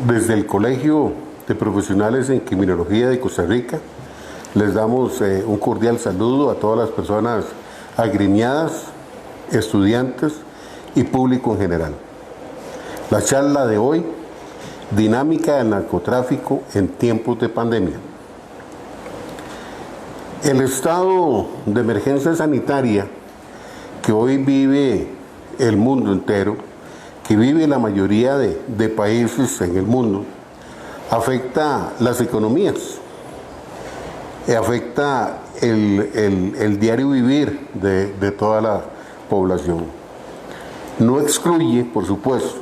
Desde el Colegio de Profesionales en Criminología de Costa Rica, les damos un cordial saludo a todas las personas agremiadas, estudiantes y público en general. La charla de hoy, dinámica del narcotráfico en tiempos de pandemia. El estado de emergencia sanitaria que hoy vive el mundo entero, que vive la mayoría de países en el mundo, afecta las economías, afecta el diario vivir de toda la población. No excluye, por supuesto,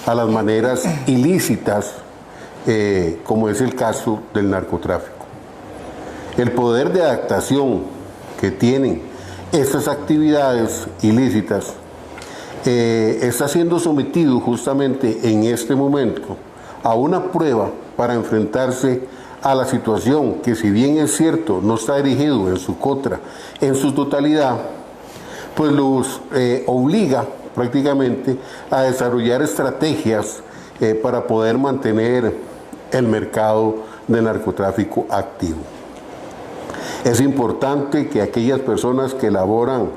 a las maneras ilícitas, como es el caso del narcotráfico. El poder de adaptación que tienen estas actividades ilícitas está siendo sometido justamente en este momento a una prueba para enfrentarse a la situación que, si bien es cierto, no está dirigido en su contra en su totalidad, pues los obliga prácticamente a desarrollar estrategias para poder mantener el mercado de narcotráfico activo. Es importante que aquellas personas que laboran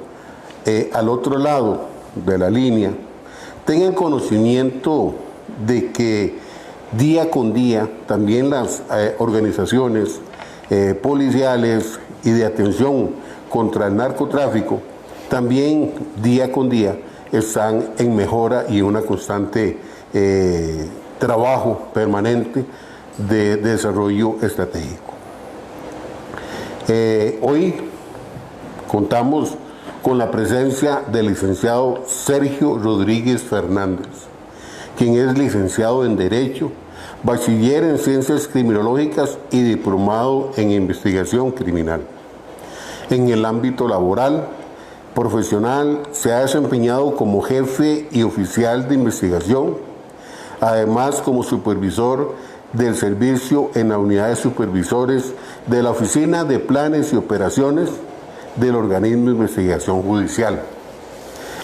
al otro lado de la línea tengan conocimiento de que día con día también las organizaciones policiales y de atención contra el narcotráfico también día con día están en mejora y una constante trabajo permanente de desarrollo estratégico. Hoy contamos con la presencia del licenciado Sergio Rodríguez Fernández, quien es licenciado en Derecho, bachiller en Ciencias Criminológicas y diplomado en Investigación Criminal. En el ámbito laboral, profesional, se ha desempeñado como jefe y oficial de investigación, además como supervisor del servicio en la unidad de supervisores de la Oficina de Planes y Operaciones del Organismo de Investigación Judicial.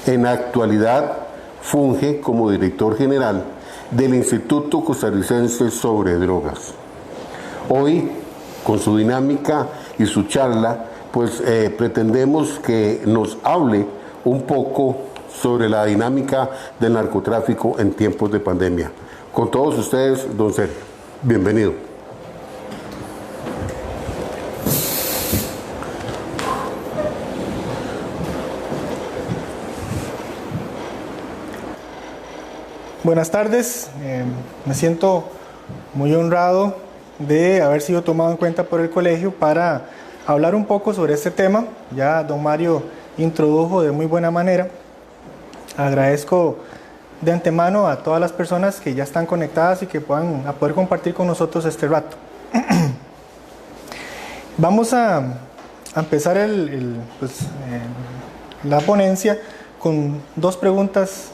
En la actualidad funge como director general del Instituto Costarricense sobre Drogas. Hoy, con su dinámica y su charla, pues pretendemos que nos hable un poco sobre la dinámica del narcotráfico en tiempos de pandemia. Con todos ustedes, don Sergio, bienvenido. Buenas tardes, me siento muy honrado de haber sido tomado en cuenta por el colegio para hablar un poco sobre este tema. Ya don Mario introdujo de muy buena manera. Agradezco de antemano a todas las personas que ya están conectadas y que puedan poder compartir con nosotros este rato. Vamos a empezar la ponencia con dos preguntas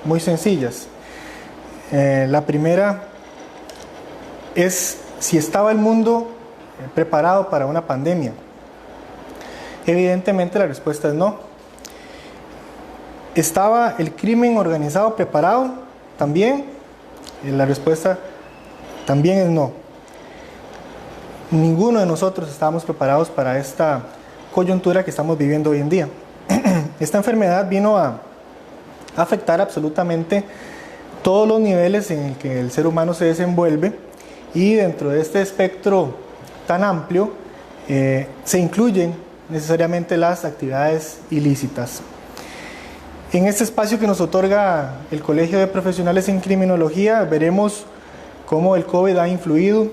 muy sencillas. La primera es si estaba el mundo preparado para una pandemia. Evidentemente la respuesta es no. ¿Estaba el crimen organizado preparado? También. La respuesta también es no. Ninguno de nosotros estábamos preparados para esta coyuntura que estamos viviendo hoy en día. Esta enfermedad vino a afectar absolutamente todos los niveles en el que el ser humano se desenvuelve, y dentro de este espectro tan amplio se incluyen necesariamente las actividades ilícitas. En este espacio que nos otorga el Colegio de Profesionales en Criminología veremos cómo el COVID ha influido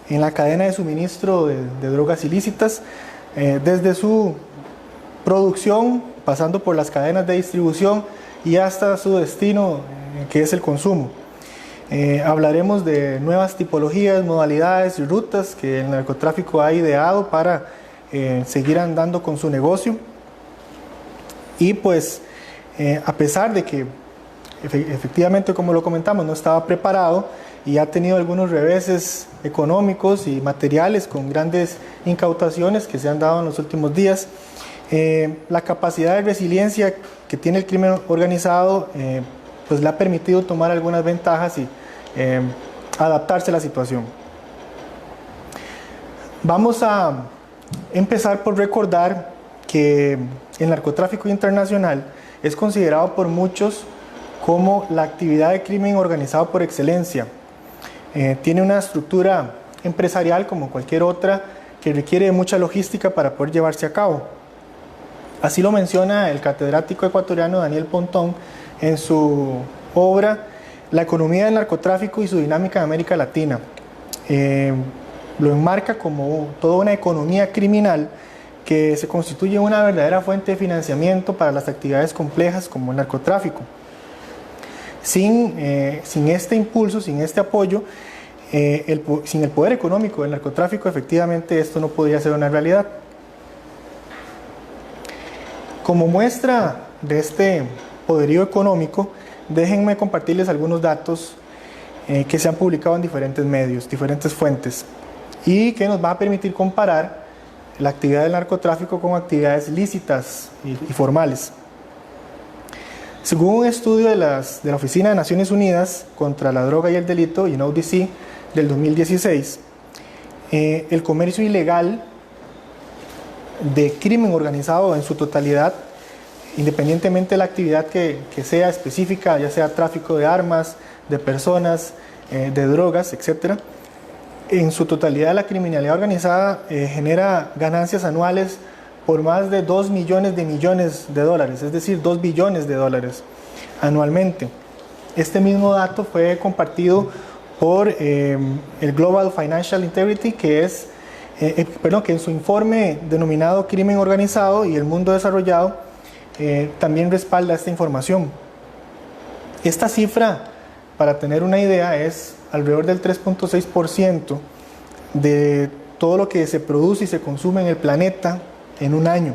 en la cadena de suministro de drogas ilícitas, desde su producción, pasando por las cadenas de distribución y hasta su destino, que es el consumo. Hablaremos de nuevas tipologías, modalidades y rutas que el narcotráfico ha ideado para seguir andando con su negocio. Y pues, a pesar de que efectivamente, como lo comentamos, no estaba preparado y ha tenido algunos reveses económicos y materiales con grandes incautaciones que se han dado en los últimos días, la capacidad de resiliencia que tiene el crimen organizado pues le ha permitido tomar algunas ventajas adaptarse a la situación. Vamos a empezar por recordar que el narcotráfico internacional es considerado por muchos como la actividad de crimen organizado por excelencia. Tiene una estructura empresarial como cualquier otra que requiere de mucha logística para poder llevarse a cabo. Así lo menciona el catedrático ecuatoriano Daniel Pontón en su obra La economía del narcotráfico y su dinámica en América Latina. Lo enmarca como toda una economía criminal que se constituye una verdadera fuente de financiamiento para las actividades complejas como el narcotráfico. Sin este impulso, sin este apoyo, sin el poder económico del narcotráfico, efectivamente esto no podría ser una realidad. Como muestra de este poderío económico, déjenme compartirles algunos datos que se han publicado en diferentes medios, diferentes fuentes, y que nos va a permitir comparar la actividad del narcotráfico con actividades lícitas y formales. Según un estudio de la Oficina de Naciones Unidas contra la Droga y el Delito, UNODC, del 2016, el comercio ilegal de crimen organizado en su totalidad, independientemente de la actividad que sea específica, ya sea tráfico de armas, de personas, de drogas, etc., en su totalidad la criminalidad organizada genera ganancias anuales por más de 2 millones de dólares, es decir, 2 billones de dólares anualmente. Este mismo dato fue compartido por el Global Financial Integrity, que en su informe denominado Crimen Organizado y el Mundo Desarrollado también respalda esta información. Esta cifra, para tener una idea, es alrededor del 3.6% de todo lo que se produce y se consume en el planeta en un año.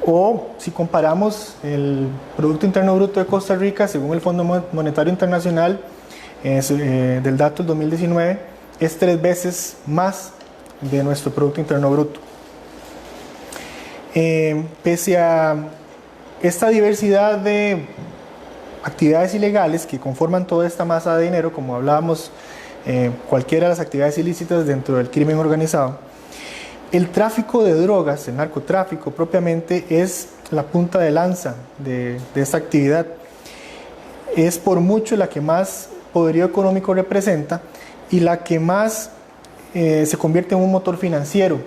O si comparamos el Producto Interno Bruto de Costa Rica, según el Fondo Monetario Internacional, del dato del 2019, es 3 veces más de nuestro Producto Interno Bruto. Pese a esta diversidad de actividades ilegales que conforman toda esta masa de dinero, como hablábamos, cualquiera de las actividades ilícitas dentro del crimen organizado, el tráfico de drogas, el narcotráfico propiamente, es la punta de lanza de esta actividad. Es por mucho la que más poderío económico representa y la que más se convierte en un motor financiero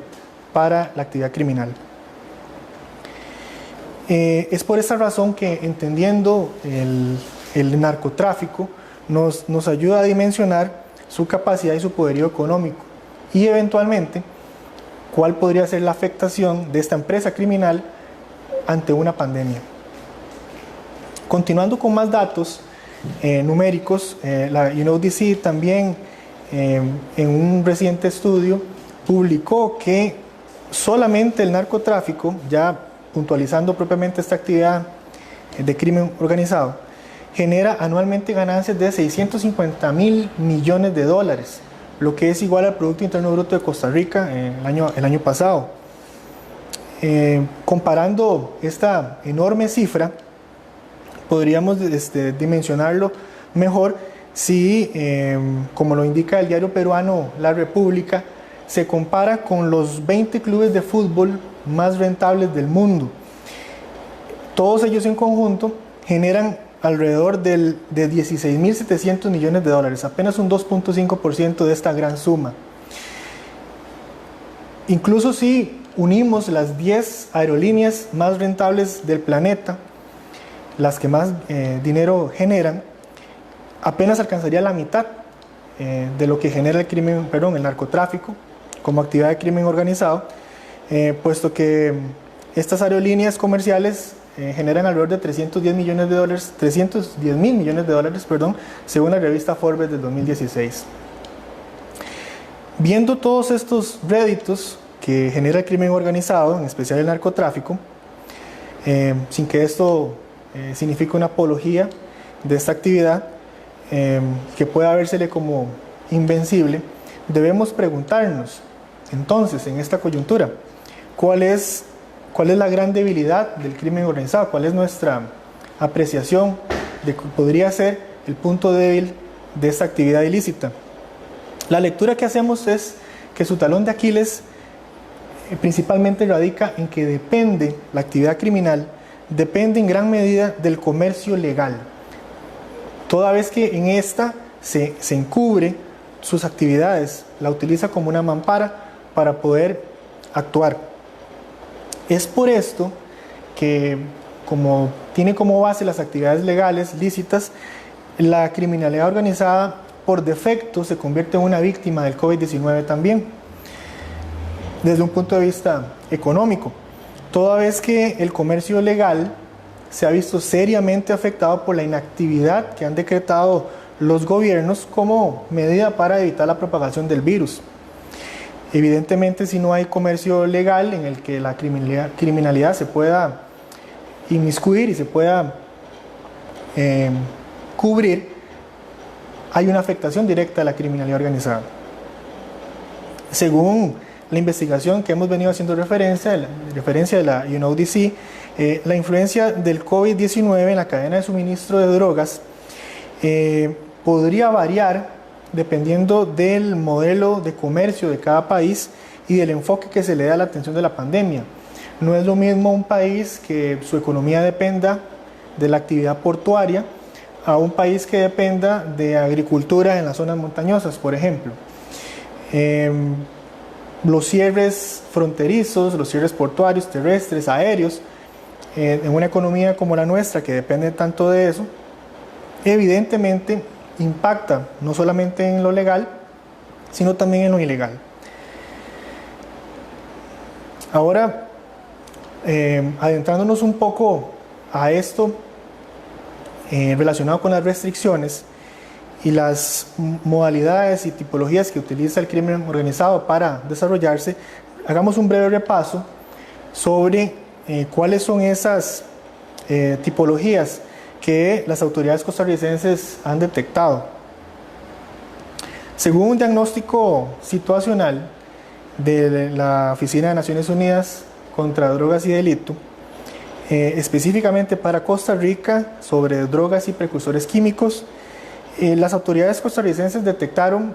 para la actividad criminal. Es por esa razón que, entendiendo el narcotráfico, nos ayuda a dimensionar su capacidad y su poderío económico y eventualmente cuál podría ser la afectación de esta empresa criminal ante una pandemia. Continuando con más datos numéricos, la UNODC también en un reciente estudio publicó que solamente el narcotráfico, ya puntualizando propiamente esta actividad de crimen organizado, genera anualmente ganancias de 650.000 millones de dólares, lo que es igual al Producto Interno Bruto de Costa Rica el año pasado. Comparando esta enorme cifra, podríamos dimensionarlo mejor si, como lo indica el diario peruano La República, se compara con los 20 clubes de fútbol más rentables del mundo. Todos ellos en conjunto generan alrededor de 16.700 millones de dólares, apenas un 2.5% de esta gran suma. Incluso si unimos las 10 aerolíneas más rentables del planeta, las que más dinero generan, apenas alcanzaría la mitad de lo que genera el narcotráfico como actividad de crimen organizado, puesto que estas aerolíneas comerciales generan alrededor de 310 mil millones de dólares, según la revista Forbes del 2016. Viendo todos estos réditos que genera el crimen organizado, en especial el narcotráfico, sin que esto signifique una apología de esta actividad, que pueda vérsele como invencible, debemos preguntarnos, entonces, en esta coyuntura, ¿cuál es la gran debilidad del crimen organizado? ¿Cuál es nuestra apreciación de que podría ser el punto débil de esta actividad ilícita. La lectura que hacemos es que su talón de Aquiles principalmente radica en que depende, la actividad criminal depende en gran medida del comercio legal, toda vez que en esta se encubre sus actividades, la utiliza como una mampara para poder actuar. Es por esto que, como tiene como base las actividades legales lícitas, la criminalidad organizada por defecto se convierte en una víctima del COVID-19 también, desde un punto de vista económico, toda vez que el comercio legal se ha visto seriamente afectado por la inactividad que han decretado los gobiernos como medida para evitar la propagación del virus. Evidentemente, si no hay comercio legal en el que la criminalidad se pueda inmiscuir y se pueda cubrir, hay una afectación directa a la criminalidad organizada. Según la investigación que hemos venido haciendo referencia de la UNODC, la influencia del COVID-19 en la cadena de suministro de drogas podría variar dependiendo del modelo de comercio de cada país y del enfoque que se le da a la atención de la pandemia. No es lo mismo un país que su economía dependa de la actividad portuaria a un país que dependa de agricultura en las zonas montañosas, por ejemplo. Los cierres fronterizos, los cierres portuarios, terrestres, aéreos, en una economía como la nuestra, que depende tanto de eso, evidentemente impacta no solamente en lo legal, sino también en lo ilegal. Ahora, adentrándonos un poco a esto relacionado con las restricciones y las modalidades y tipologías que utiliza el crimen organizado para desarrollarse, hagamos un breve repaso sobre cuáles son esas tipologías que las autoridades costarricenses han detectado. Según un diagnóstico situacional de la Oficina de Naciones Unidas contra Drogas y Delito, específicamente para Costa Rica, sobre drogas y precursores químicos, las autoridades costarricenses detectaron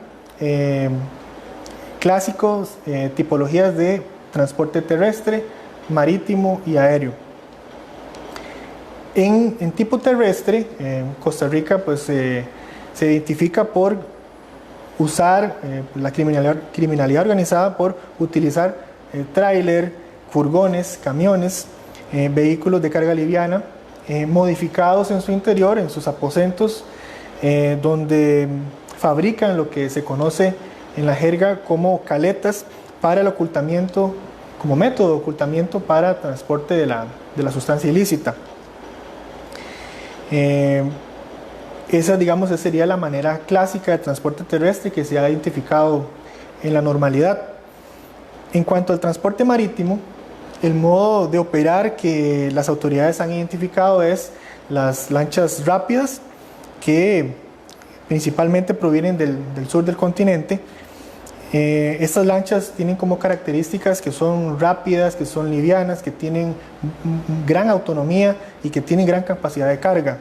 clásicos tipologías de transporte terrestre, marítimo y aéreo. En tipo terrestre, Costa Rica pues, se identifica por usar la criminalidad organizada por utilizar tráiler, furgones, camiones, vehículos de carga liviana, modificados en su interior, en sus aposentos, donde fabrican lo que se conoce en la jerga como caletas para el ocultamiento, como método de ocultamiento para transporte de la sustancia ilícita. Esa, digamos, sería la manera clásica de transporte terrestre que se ha identificado en la normalidad. En cuanto al transporte marítimo, el modo de operar que las autoridades han identificado es las lanchas rápidas, que principalmente provienen del sur del continente. Estas lanchas tienen como características que son rápidas, que son livianas, que tienen gran autonomía y que tienen gran capacidad de carga.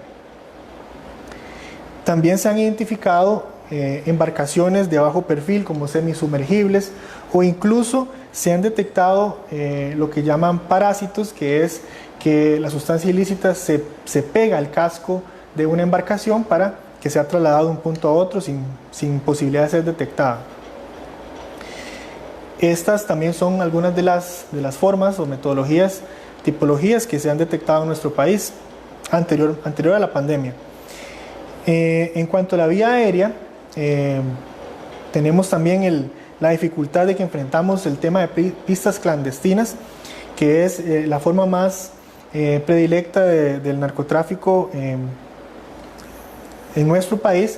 También se han identificado embarcaciones de bajo perfil como semisumergibles, o incluso se han detectado lo que llaman parásitos, que es que la sustancia ilícita se pega al casco de una embarcación para que sea trasladado de un punto a otro sin posibilidad de ser detectada. Estas también son algunas de las formas o metodologías, tipologías que se han detectado en nuestro país anterior a la pandemia. En cuanto a la vía aérea, tenemos también la dificultad de que enfrentamos el tema de pistas clandestinas, que es la forma más predilecta del narcotráfico en nuestro país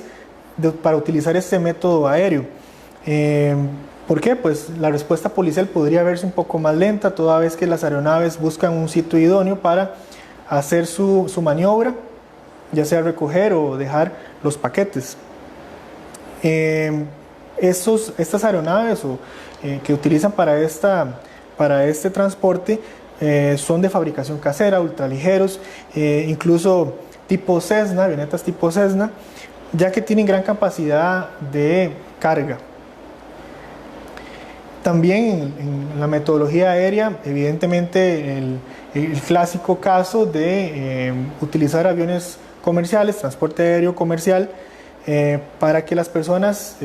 para utilizar este método aéreo. ¿Por qué? Pues la respuesta policial podría verse un poco más lenta, toda vez que las aeronaves buscan un sitio idóneo para hacer su maniobra, ya sea recoger o dejar los paquetes. Estas aeronaves que utilizan para este transporte son de fabricación casera, ultraligeros, incluso tipo Cessna, avionetas tipo Cessna, ya que tienen gran capacidad de carga. También en la metodología aérea, evidentemente el clásico caso de utilizar aviones comerciales, transporte aéreo comercial, para que las personas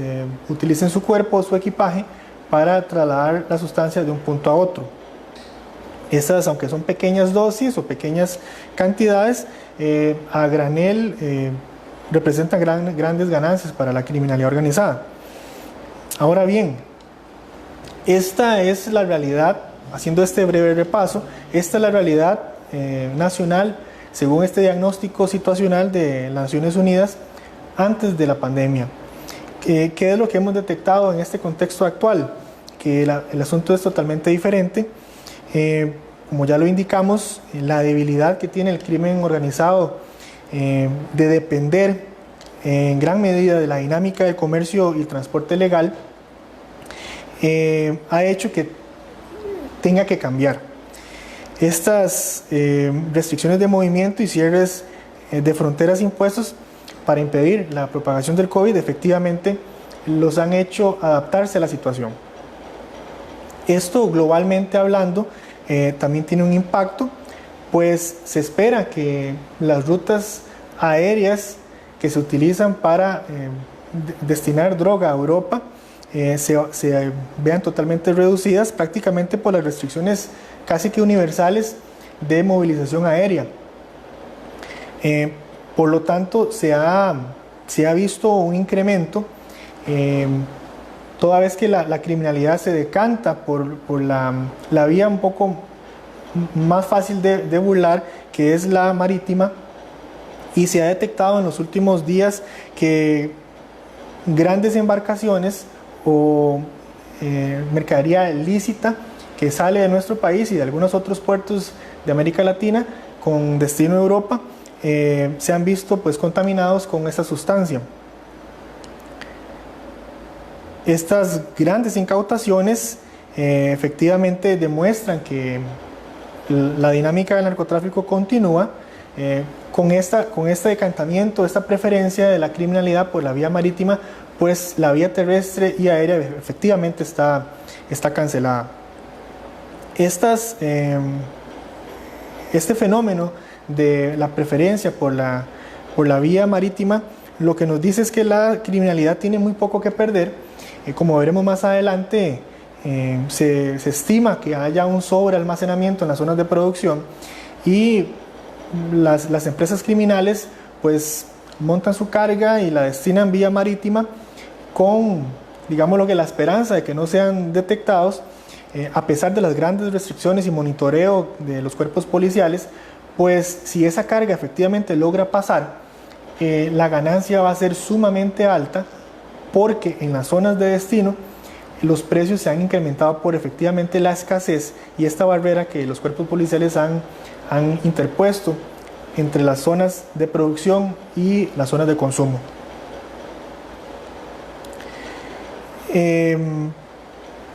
utilicen su cuerpo o su equipaje para trasladar la sustancia de un punto a otro. Estas, aunque son pequeñas dosis o pequeñas cantidades, a granel representan grandes ganancias para la criminalidad organizada. Ahora bien, esta es la realidad, haciendo este breve repaso, esta es la realidad nacional según este diagnóstico situacional de las Naciones Unidas antes de la pandemia. ¿Qué es lo que hemos detectado en este contexto actual? Que el asunto es totalmente diferente. Como ya lo indicamos, la debilidad que tiene el crimen organizado de depender en gran medida de la dinámica del comercio y el transporte legal ha hecho que tenga que cambiar. Estas restricciones de movimiento y cierres de fronteras impuestos para impedir la propagación del COVID efectivamente los han hecho adaptarse a la situación. Esto, globalmente hablando, también tiene un impacto, pues se espera que las rutas aéreas que se utilizan para destinar droga a Europa se vean totalmente reducidas prácticamente por las restricciones casi que universales de movilización aérea. Por lo tanto, se ha visto un incremento, toda vez que la criminalidad se decanta por la vía un poco más fácil de burlar, que es la marítima, y se ha detectado en los últimos días que grandes embarcaciones o mercadería ilícita que sale de nuestro país y de algunos otros puertos de América Latina con destino a Europa se han visto pues contaminados con esta sustancia. Estas grandes incautaciones efectivamente demuestran que la dinámica del narcotráfico continúa con este decantamiento, esta preferencia de la criminalidad por la vía marítima, pues la vía terrestre y aérea efectivamente está cancelada. Este fenómeno de la preferencia por la vía marítima lo que nos dice es que la criminalidad tiene muy poco que perder. Como veremos más adelante, se estima que haya un sobrealmacenamiento en las zonas de producción y las empresas criminales pues montan su carga y la destinan vía marítima con, digamos, la esperanza de que no sean detectados, a pesar de las grandes restricciones y monitoreo de los cuerpos policiales. Pues si esa carga efectivamente logra pasar, la ganancia va a ser sumamente alta, porque en las zonas de destino los precios se han incrementado por efectivamente la escasez y esta barrera que los cuerpos policiales han interpuesto entre las zonas de producción y las zonas de consumo.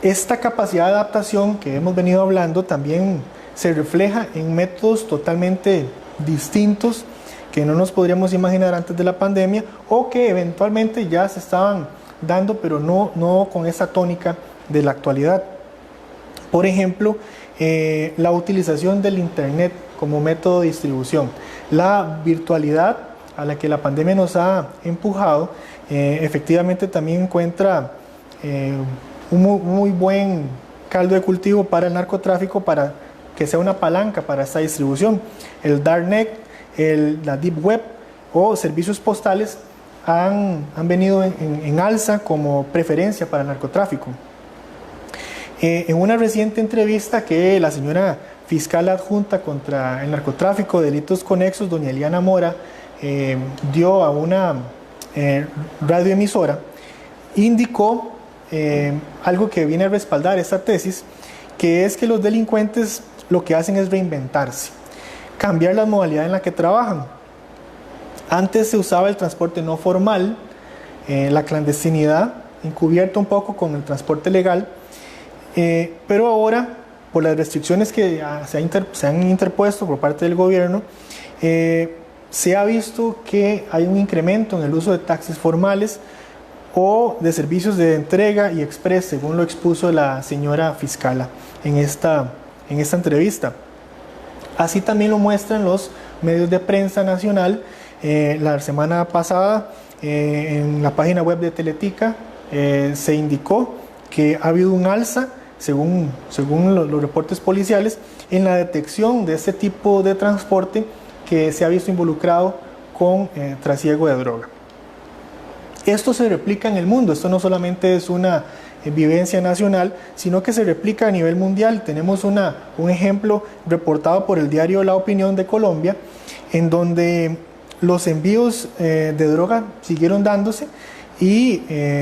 Esta capacidad de adaptación que hemos venido hablando también se refleja en métodos totalmente distintos que no nos podríamos imaginar antes de la pandemia o que eventualmente ya se estaban dando, pero no con esa tónica de la actualidad. Por ejemplo, la utilización del Internet como método de distribución. La virtualidad a la que la pandemia nos ha empujado, efectivamente también encuentra un muy buen caldo de cultivo para el narcotráfico, para que sea una palanca para esta distribución. El Darknet, la Deep Web o servicios postales han venido en alza como preferencia para el narcotráfico. En una reciente entrevista que la señora fiscal adjunta contra el narcotráfico, delitos conexos, doña Eliana Mora, dio a una radioemisora, indicó algo que viene a respaldar esta tesis, que es que los delincuentes lo que hacen es reinventarse, cambiar la modalidad en la que trabajan. Antes se usaba el transporte no formal, la clandestinidad, encubierta un poco con el transporte legal, pero ahora, por las restricciones que se han interpuesto por parte del gobierno, se ha visto que hay un incremento en el uso de taxis formales o de servicios de entrega y express, según lo expuso la señora fiscala en esta entrevista. Así también lo muestran los medios de prensa nacional. La semana pasada, en la página web de Teletica, se indicó que ha habido un alza, según los reportes policiales, en la detección de este tipo de transporte que se ha visto involucrado con trasiego de droga. Esto se replica en el mundo, esto no solamente es una vivencia nacional, sino que se replica a nivel mundial. Tenemos un ejemplo reportado por el diario La Opinión de Colombia, en donde los envíos de droga siguieron dándose y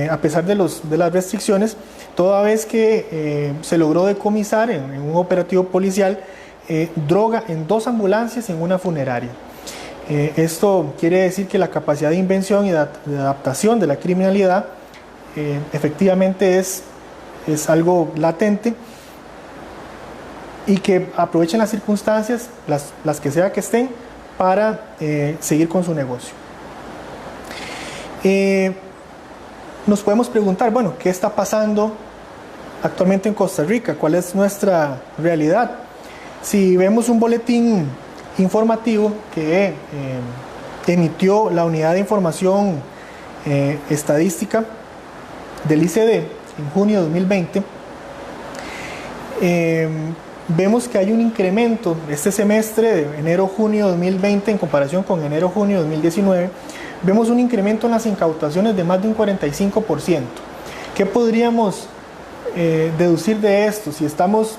a pesar de las restricciones, toda vez que se logró decomisar en un operativo policial droga en 2 ambulancias en una funeraria. Esto quiere decir que la capacidad de invención y de adaptación de la criminalidad efectivamente es algo latente y que aprovechen las circunstancias, las que sea que estén, para seguir con su negocio. Nos podemos preguntar, bueno, ¿qué está pasando actualmente en Costa Rica? ¿Cuál es nuestra realidad? Si vemos un boletín informativo que emitió la Unidad de Información Estadística del ICD en junio de 2020, vemos que hay un incremento este semestre de enero-junio de 2020 en comparación con enero-junio de 2019. Vemos un incremento en las incautaciones de más de un 45%. ¿Qué podríamos deducir de esto? Si estamos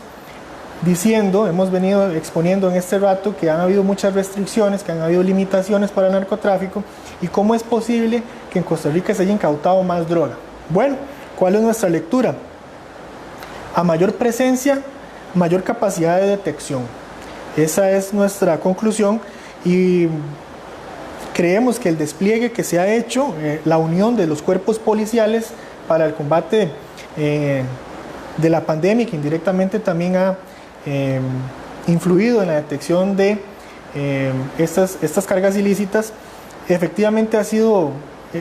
diciendo, hemos venido exponiendo en este rato que han habido muchas restricciones, que han habido limitaciones para el narcotráfico, y cómo es posible que en Costa Rica se haya incautado más droga. Bueno, ¿cuál es nuestra lectura? A mayor presencia, mayor capacidad de detección. Esa es nuestra conclusión y creemos que el despliegue que se ha hecho, la unión de los cuerpos policiales para el combate de la pandemia, que indirectamente también ha influido en la detección de estas cargas ilícitas, efectivamente ha sido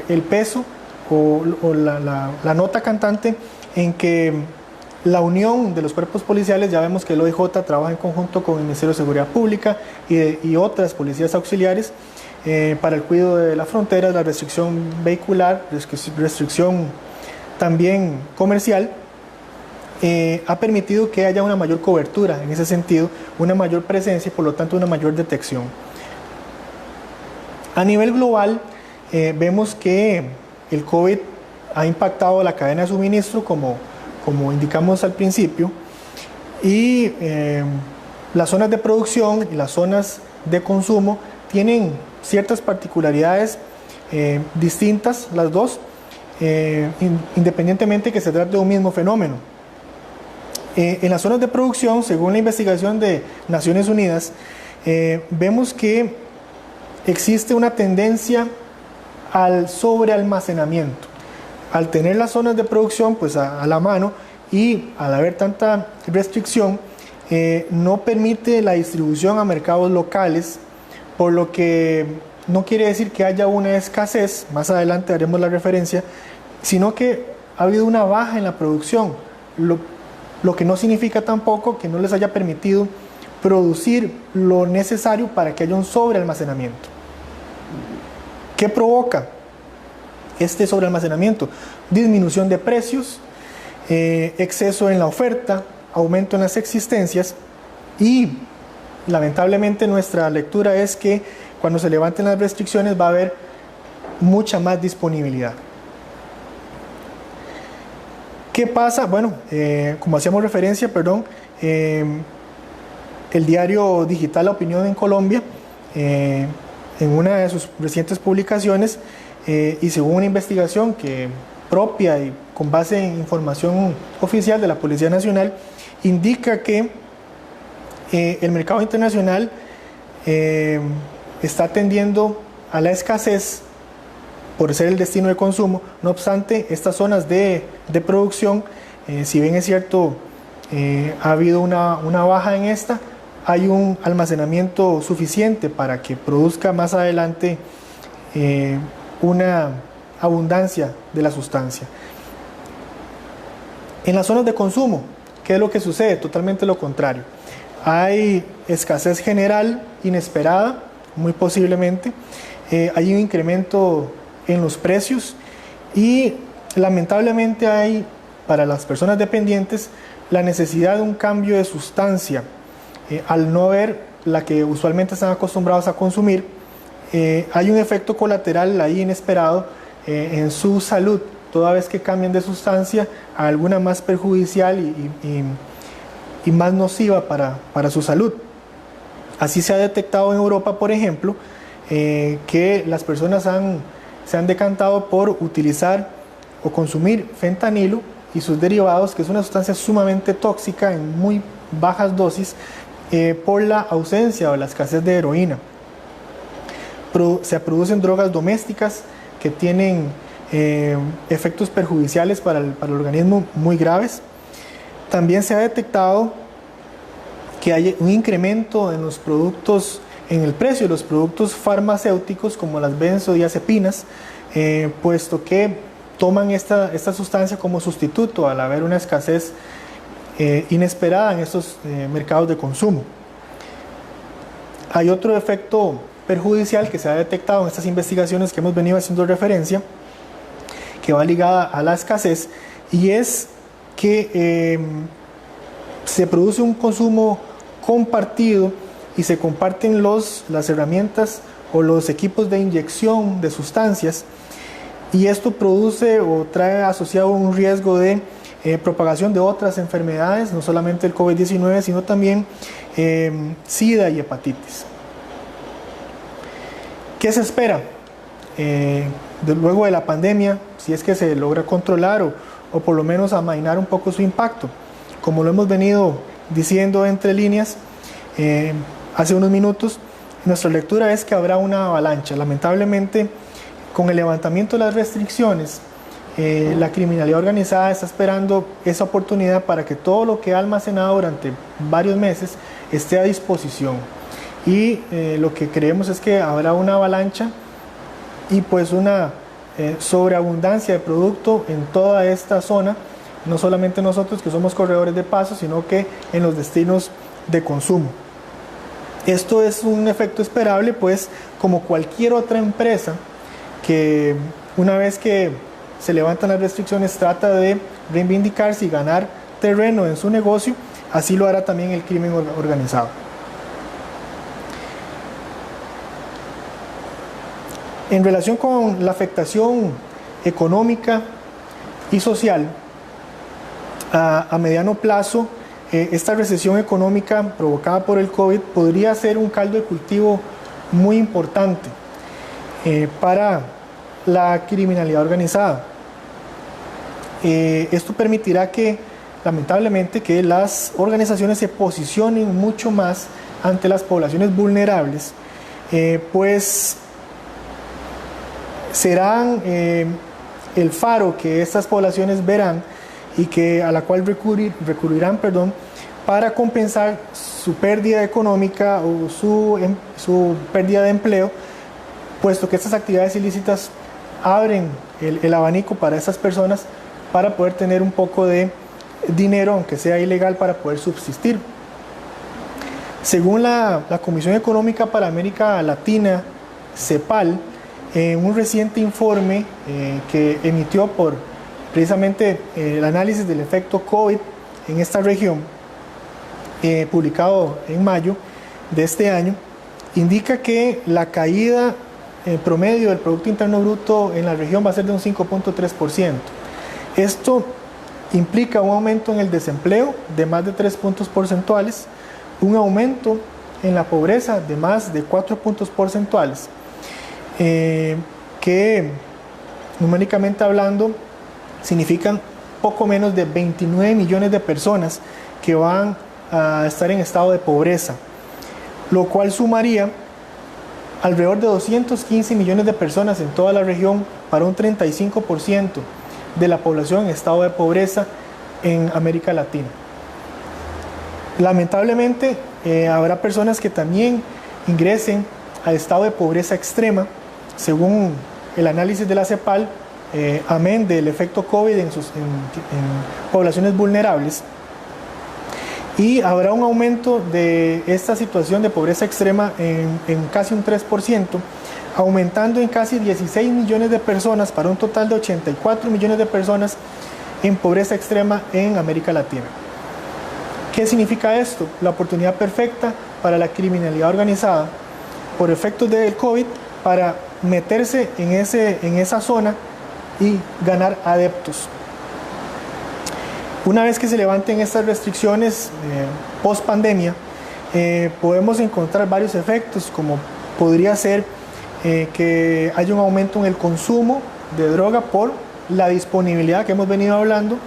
el peso o la nota cantante en que la unión de los cuerpos policiales, ya vemos que el OIJ trabaja en conjunto con el Ministerio de Seguridad Pública y otras policías auxiliares para el cuidado de la frontera, la restricción vehicular, restricción también comercial, ha permitido que haya una mayor cobertura en ese sentido, una mayor presencia y por lo tanto una mayor detección. A nivel global, vemos que el COVID ha impactado la cadena de suministro como indicamos al principio, y las zonas de producción y las zonas de consumo tienen ciertas particularidades distintas, las dos, independientemente que se trate de un mismo fenómeno. En las zonas de producción, según la investigación de Naciones Unidas, vemos que existe una tendencia al sobrealmacenamiento. Al tener las zonas de producción pues a la mano y al haber tanta restricción, no permite la distribución a mercados locales, por lo que no quiere decir que haya una escasez, más adelante haremos la referencia, sino que ha habido una baja en la producción, lo que no significa tampoco que no les haya permitido producir lo necesario para que haya un sobrealmacenamiento. ¿Qué provoca este sobrealmacenamiento? Disminución de precios, exceso en la oferta, aumento en las existencias y lamentablemente nuestra lectura es que cuando se levanten las restricciones va a haber mucha más disponibilidad. ¿Qué pasa? Bueno, como hacíamos referencia, el diario digital La Opinión en Colombia, en una de sus recientes publicaciones, y según una investigación propia y con base en información oficial de la Policía Nacional, indica que el mercado internacional está tendiendo a la escasez por ser el destino de consumo. No obstante, estas zonas de producción, si bien es cierto, ha habido una baja en esta, hay un almacenamiento suficiente para que produzca más adelante una abundancia de la sustancia. En las zonas de consumo, ¿qué es lo que sucede? Totalmente lo contrario. Hay escasez general inesperada, muy posiblemente. Hay un incremento en los precios y lamentablemente hay, para las personas dependientes, la necesidad de un cambio de sustancia. Al no ver la que usualmente están acostumbrados a consumir, hay un efecto colateral ahí inesperado en su salud, toda vez que cambian de sustancia a alguna más perjudicial y más nociva para su salud. Así se ha detectado en Europa, por ejemplo, que las personas se han decantado por utilizar o consumir fentanilo y sus derivados, que es una sustancia sumamente tóxica en muy bajas dosis, por la ausencia o la escasez de heroína. Se producen drogas domésticas que tienen efectos perjudiciales para el organismo muy graves. También se ha detectado que hay un incremento en los productos, en el precio de los productos farmacéuticos como las benzodiazepinas, puesto que toman esta sustancia como sustituto al haber una escasez inesperada en estos mercados de consumo. Hay otro efecto perjudicial que se ha detectado en estas investigaciones que hemos venido haciendo referencia, que va ligada a la escasez, y es que se produce un consumo compartido y se comparten las herramientas o los equipos de inyección de sustancias, y esto produce o trae asociado un riesgo de propagación de otras enfermedades, no solamente el COVID-19, sino también SIDA y hepatitis. ¿Qué se espera luego de la pandemia, si es que se logra controlar o por lo menos amainar un poco su impacto? Como lo hemos venido diciendo entre líneas hace unos minutos, nuestra lectura es que habrá una avalancha. Lamentablemente, con el levantamiento de las restricciones, la criminalidad organizada está esperando esa oportunidad para que todo lo que ha almacenado durante varios meses esté a disposición. Y lo que creemos es que habrá una avalancha y pues una sobreabundancia de producto en toda esta zona, no solamente nosotros que somos corredores de paso, sino que en los destinos de consumo. Esto es un efecto esperable, pues, como cualquier otra empresa que una vez que se levantan las restricciones trata de reivindicarse y ganar terreno en su negocio, así lo hará también el crimen organizado. En relación con la afectación económica y social, a mediano plazo, esta recesión económica provocada por el COVID podría ser un caldo de cultivo muy importante para la criminalidad organizada. Esto permitirá que, lamentablemente, que las organizaciones se posicionen mucho más ante las poblaciones vulnerables, pues serán el faro que estas poblaciones verán y a la cual recurrirán para compensar su pérdida económica o su pérdida de empleo, puesto que estas actividades ilícitas abren el abanico para estas personas para poder tener un poco de dinero, aunque sea ilegal, para poder subsistir. Según la Comisión Económica para América Latina, CEPAL, en un reciente informe que emitió por precisamente el análisis del efecto COVID en esta región, publicado en mayo de este año, indica que la caída promedio del Producto Interno Bruto en la región va a ser de un 5.3%. Esto implica un aumento en el desempleo de más de 3 puntos porcentuales, un aumento en la pobreza de más de 4 puntos porcentuales, que numéricamente hablando significan poco menos de 29 millones de personas que van a estar en estado de pobreza, lo cual sumaría alrededor de 215 millones de personas en toda la región, para un 35% de la población en estado de pobreza en América Latina. Lamentablemente, habrá personas que también ingresen al estado de pobreza extrema, según el análisis de la CEPAL, amén del efecto COVID en poblaciones vulnerables. Y habrá un aumento de esta situación de pobreza extrema en casi un 3%, aumentando en casi 16 millones de personas para un total de 84 millones de personas en pobreza extrema en América Latina. ¿Qué significa esto? La oportunidad perfecta para la criminalidad organizada por efectos del COVID para meterse en esa zona y ganar adeptos. Una vez que se levanten estas restricciones post pandemia, podemos encontrar varios efectos, como podría ser que haya un aumento en el consumo de droga por la disponibilidad que hemos venido hablando,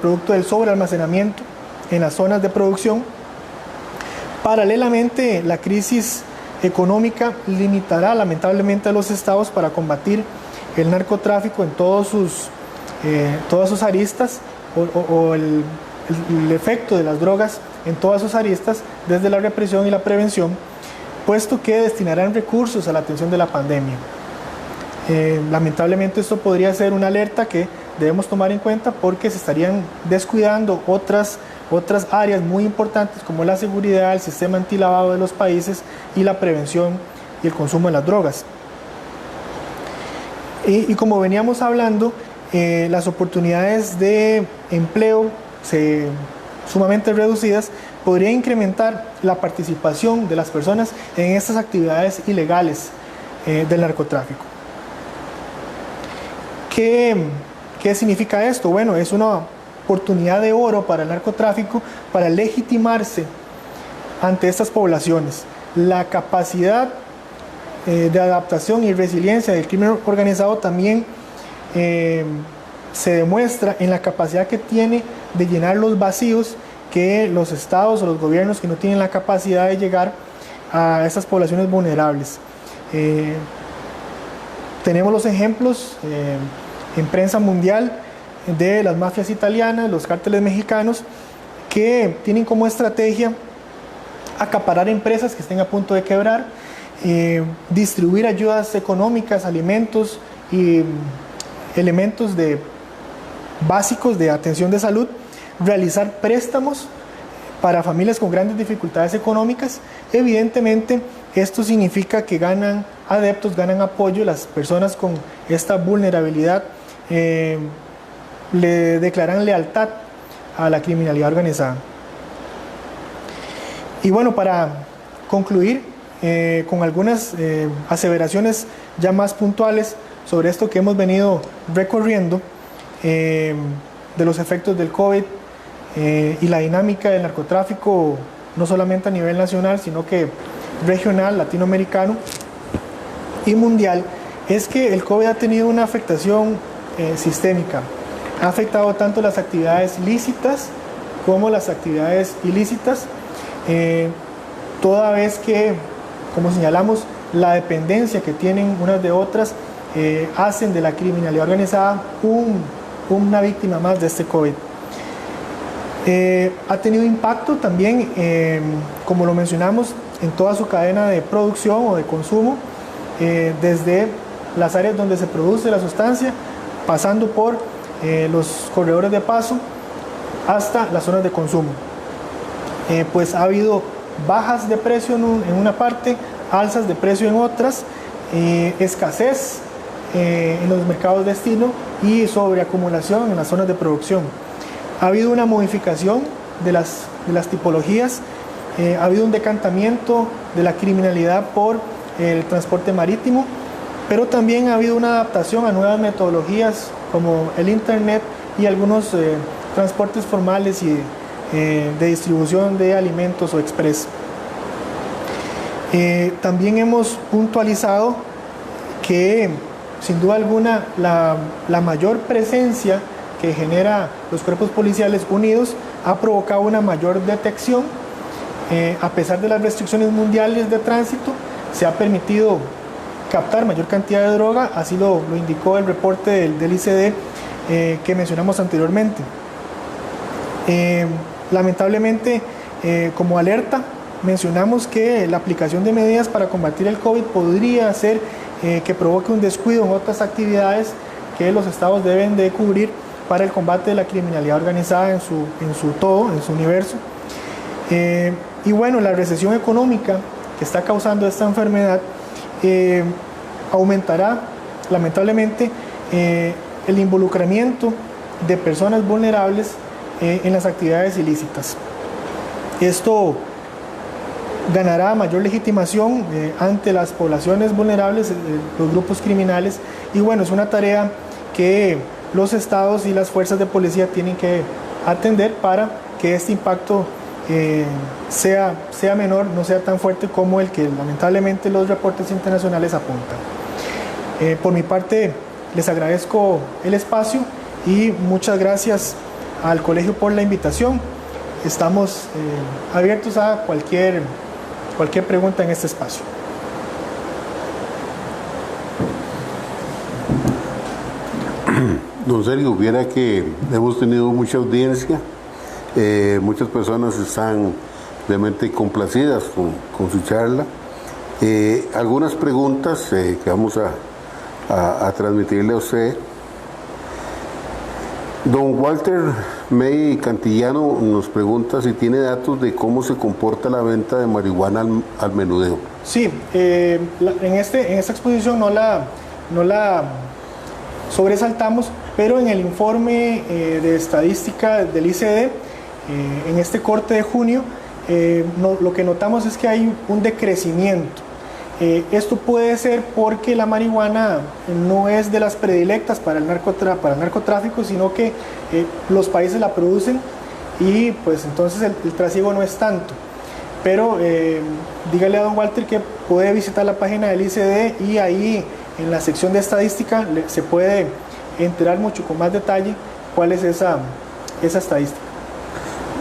producto del sobrealmacenamiento en las zonas de producción. Paralelamente, la crisis económica limitará lamentablemente a los estados para combatir el narcotráfico en todas sus aristas, o el efecto de las drogas en todas sus aristas, desde la represión y la prevención, puesto que destinarán recursos a la atención de la pandemia. Lamentablemente esto podría ser una alerta que debemos tomar en cuenta, porque se estarían descuidando otras áreas muy importantes, como la seguridad, el sistema antilavado de los países y la prevención y el consumo de las drogas. Y como veníamos hablando, las oportunidades de empleo sumamente reducidas podrían incrementar la participación de las personas en estas actividades ilegales del narcotráfico. ¿Qué significa esto? Bueno, es una oportunidad de oro para el narcotráfico para legitimarse ante estas poblaciones. La capacidad de adaptación y resiliencia del crimen organizado también se demuestra en la capacidad que tiene de llenar los vacíos que los estados o los gobiernos que no tienen la capacidad de llegar a estas poblaciones vulnerables. Tenemos los ejemplos en prensa mundial de las mafias italianas, los cárteles mexicanos, que tienen como estrategia acaparar empresas que estén a punto de quebrar, distribuir ayudas económicas, alimentos y elementos básicos de atención de salud, realizar préstamos para familias con grandes dificultades económicas. Evidentemente, esto significa que ganan adeptos, ganan apoyo. Las personas con esta vulnerabilidad le declaran lealtad a la criminalidad organizada. Y bueno, para concluir con algunas aseveraciones ya más puntuales sobre esto que hemos venido recorriendo, de los efectos del COVID y la dinámica del narcotráfico, no solamente a nivel nacional, sino que regional, latinoamericano y mundial, es que el COVID ha tenido una afectación sistémica. Ha afectado tanto las actividades lícitas como las actividades ilícitas, toda vez que, como señalamos, la dependencia que tienen unas de otras hacen de la criminalidad organizada una víctima más de este COVID. Ha tenido impacto también, como lo mencionamos, en toda su cadena de producción o de consumo, desde las áreas donde se produce la sustancia, pasando por los corredores de paso hasta las zonas de consumo. Pues ha habido bajas de precio en una parte, alzas de precio en otras, escasez en los mercados de destino y sobreacumulación en las zonas de producción. Ha habido una modificación de las tipologías, ha habido un decantamiento de la criminalidad por el transporte marítimo, pero también ha habido una adaptación a nuevas metodologías como el internet y algunos transportes formales y de distribución de alimentos o express. También hemos puntualizado que sin duda alguna la mayor presencia que genera los cuerpos policiales unidos ha provocado una mayor detección. A pesar de las restricciones mundiales de tránsito, se ha permitido captar mayor cantidad de droga, así lo indicó el reporte del ICD que mencionamos anteriormente. Lamentablemente, Como alerta, mencionamos que la aplicación de medidas para combatir el COVID podría hacer que provoque un descuido en otras actividades que los estados deben de cubrir para el combate de la criminalidad organizada en su universo. Y bueno, la recesión económica que está causando esta enfermedad aumentará lamentablemente el involucramiento de personas vulnerables en las actividades ilícitas. Esto ganará mayor legitimación ante las poblaciones vulnerables, los grupos criminales, y bueno, es una tarea que los estados y las fuerzas de policía tienen que atender para que este impacto sea menor, no sea tan fuerte como el que lamentablemente los reportes internacionales apuntan. Por mi parte, les agradezco el espacio y muchas gracias al colegio por la invitación. Estamos abiertos a cualquier pregunta en este espacio. Don Sergio, viera que hemos tenido mucha audiencia, muchas personas están realmente complacidas con su charla. Algunas preguntas que vamos a transmitirle a usted. Don Walter May Cantillano nos pregunta si tiene datos de cómo se comporta la venta de marihuana al menudeo. Sí, en esta exposición no la sobresaltamos, pero en el informe de estadística del ICD, en este corte de junio, lo que notamos es que hay un decrecimiento. Esto puede ser porque la marihuana no es de las predilectas para el narcotráfico, sino que los países la producen y pues entonces el trasiego no es tanto. Pero dígale a don Walter que puede visitar la página del ICD y ahí en la sección de estadística se puede enterar mucho con más detalle cuál es esa estadística.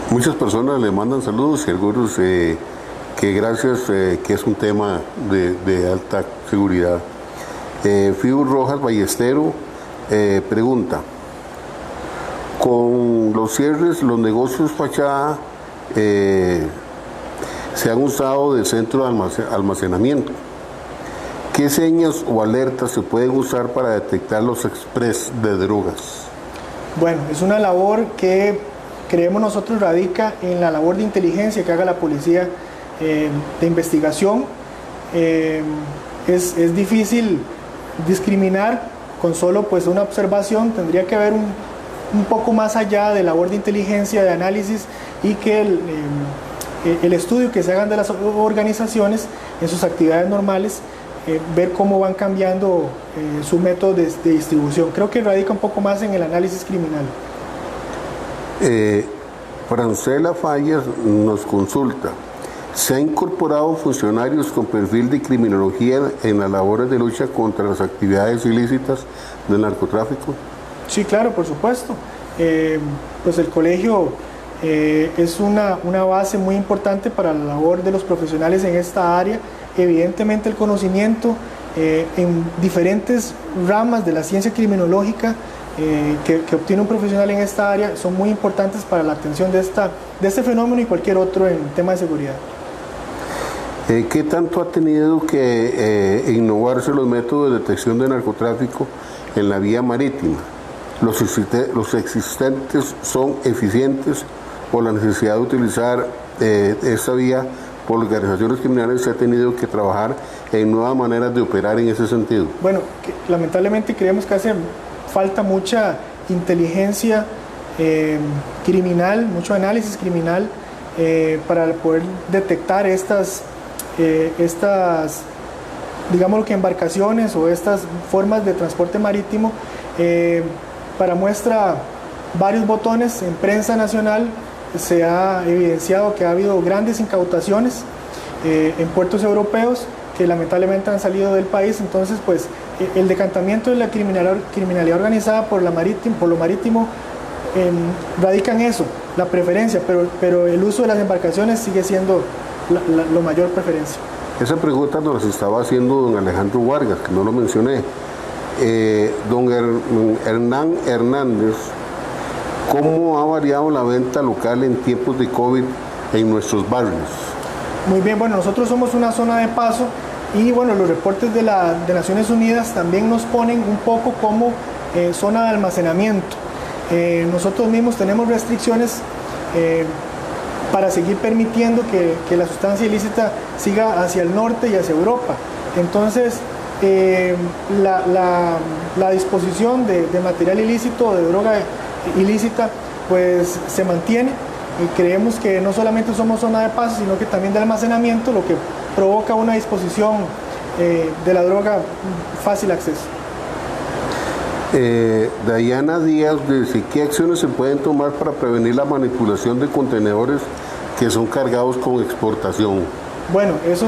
Muchas personas le mandan saludos y algunos que gracias, que es un tema de alta seguridad. Fiu Rojas Ballestero pregunta, con los cierres, los negocios fachada se han usado de centro de almacenamiento. ¿Qué señas o alertas se pueden usar para detectar los express de drogas? Bueno, es una labor que creemos nosotros radica en la labor de inteligencia que haga la policía de investigación. Es difícil discriminar con solo pues una observación, tendría que haber un poco más allá de labor de inteligencia, de análisis, y que el estudio que se hagan de las organizaciones en sus actividades normales, ver cómo van cambiando su método de distribución. Creo que radica un poco más en el análisis criminal. Francela Fallas nos consulta, ¿se han incorporado funcionarios con perfil de criminología en las labores de lucha contra las actividades ilícitas del narcotráfico? Sí, claro, por supuesto. Pues el colegio es una base muy importante para la labor de los profesionales en esta área. Evidentemente el conocimiento en diferentes ramas de la ciencia criminológica que obtiene un profesional en esta área son muy importantes para la atención de este fenómeno y cualquier otro en tema de seguridad. ¿Qué tanto ha tenido que innovarse los métodos de detección de narcotráfico en la vía marítima? ¿Los existentes son eficientes o la necesidad de utilizar esta vía por organizaciones criminales se ha tenido que trabajar en nuevas maneras de operar en ese sentido? Bueno, lamentablemente creemos que hace falta mucha inteligencia criminal, mucho análisis criminal para poder detectar estas digamos que embarcaciones o estas formas de transporte marítimo. Para muestra varios botones en prensa nacional se ha evidenciado que ha habido grandes incautaciones en puertos europeos que lamentablemente han salido del país. Entonces pues el decantamiento de la criminalidad organizada por lo marítimo radica en eso, la preferencia, pero el uso de las embarcaciones sigue siendo la mayor preferencia. Esa pregunta nos estaba haciendo don Alejandro Vargas, que no lo mencioné. Don Hernán Hernández, ¿cómo ha variado la venta local en tiempos de COVID en nuestros barrios? Muy bien, bueno, nosotros somos una zona de paso y bueno, los reportes de Naciones Unidas también nos ponen un poco como zona de almacenamiento. Nosotros mismos tenemos restricciones para seguir permitiendo que la sustancia ilícita siga hacia el norte y hacia Europa. Entonces, la disposición de material ilícito o de droga ilícita pues se mantiene y creemos que no solamente somos zona de paso, sino que también de almacenamiento, lo que provoca una disposición de la droga fácil acceso. Dayana Díaz dice, ¿qué acciones se pueden tomar para prevenir la manipulación de contenedores que son cargados con exportación? Bueno, eso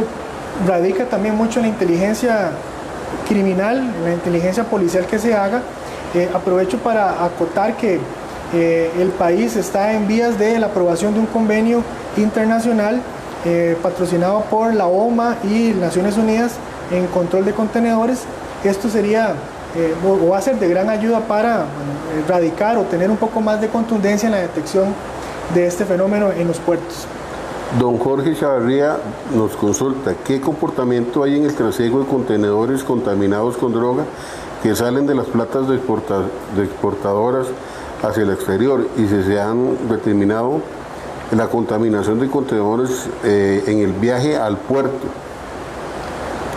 radica también mucho en la inteligencia criminal, en la inteligencia policial que se haga. Aprovecho para acotar que el país está en vías de la aprobación de un convenio internacional patrocinado por la OMA y Naciones Unidas en control de contenedores. Esto sería o va a ser de gran ayuda para erradicar o tener un poco más de contundencia en la detección de este fenómeno en los puertos. Don Jorge Chavarría nos consulta, ¿qué comportamiento hay en el trasiego de contenedores contaminados con droga que salen de las plantas de exportadoras hacia el exterior y si se han determinado la contaminación de contenedores en el viaje al puerto?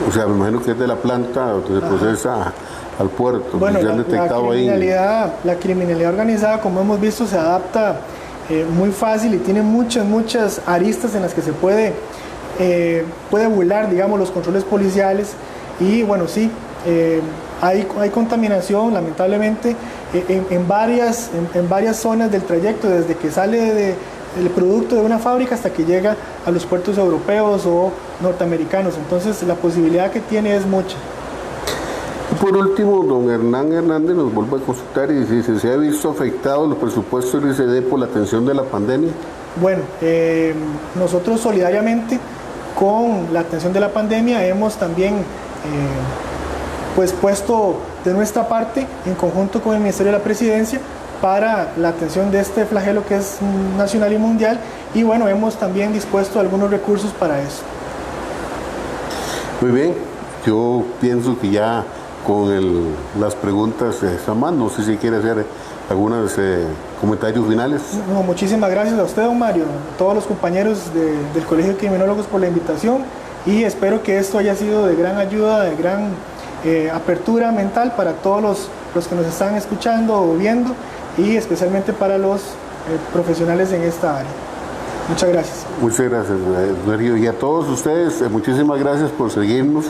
O sea, me imagino que es de la planta donde se procesa al puerto. Bueno, ¿Se han detectado la criminalidad organizada, como hemos visto, se adapta muy fácil y tiene muchas aristas en las que se puede burlar, digamos, los controles policiales. Y bueno, sí, hay contaminación, lamentablemente, en varias zonas del trayecto, desde que sale el producto de una fábrica hasta que llega a los puertos europeos o norteamericanos. Entonces, la posibilidad que tiene es mucha. Y por último, don Hernán Hernández nos vuelve a consultar y dice, ¿se ha visto afectados los presupuestos del ICD por la atención de la pandemia? Bueno, nosotros solidariamente con la atención de la pandemia hemos también pues puesto de nuestra parte en conjunto con el Ministerio de la Presidencia para la atención de este flagelo que es nacional y mundial, y bueno, hemos también dispuesto algunos recursos para eso. Muy bien, yo pienso que ya con las preguntas están más, no sé si quiere hacer algunos comentarios finales. No, muchísimas gracias a usted, don Mario, a todos los compañeros del Colegio de Criminólogos por la invitación, y espero que esto haya sido de gran ayuda, de gran apertura mental para todos los que nos están escuchando o viendo, y especialmente para los profesionales en esta área. Muchas gracias. Muchas gracias, Sergio. Y a todos ustedes, muchísimas gracias por seguirnos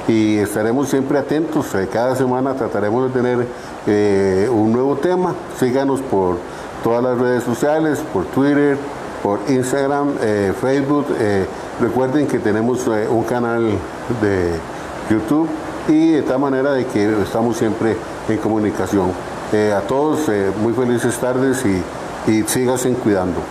y estaremos siempre atentos. Cada semana trataremos de tener un nuevo tema. Síganos por todas las redes sociales, por Twitter, por Instagram, Facebook. Recuerden que tenemos un canal de YouTube y de tal manera de que estamos siempre en comunicación. A todos muy felices tardes y síganse cuidando.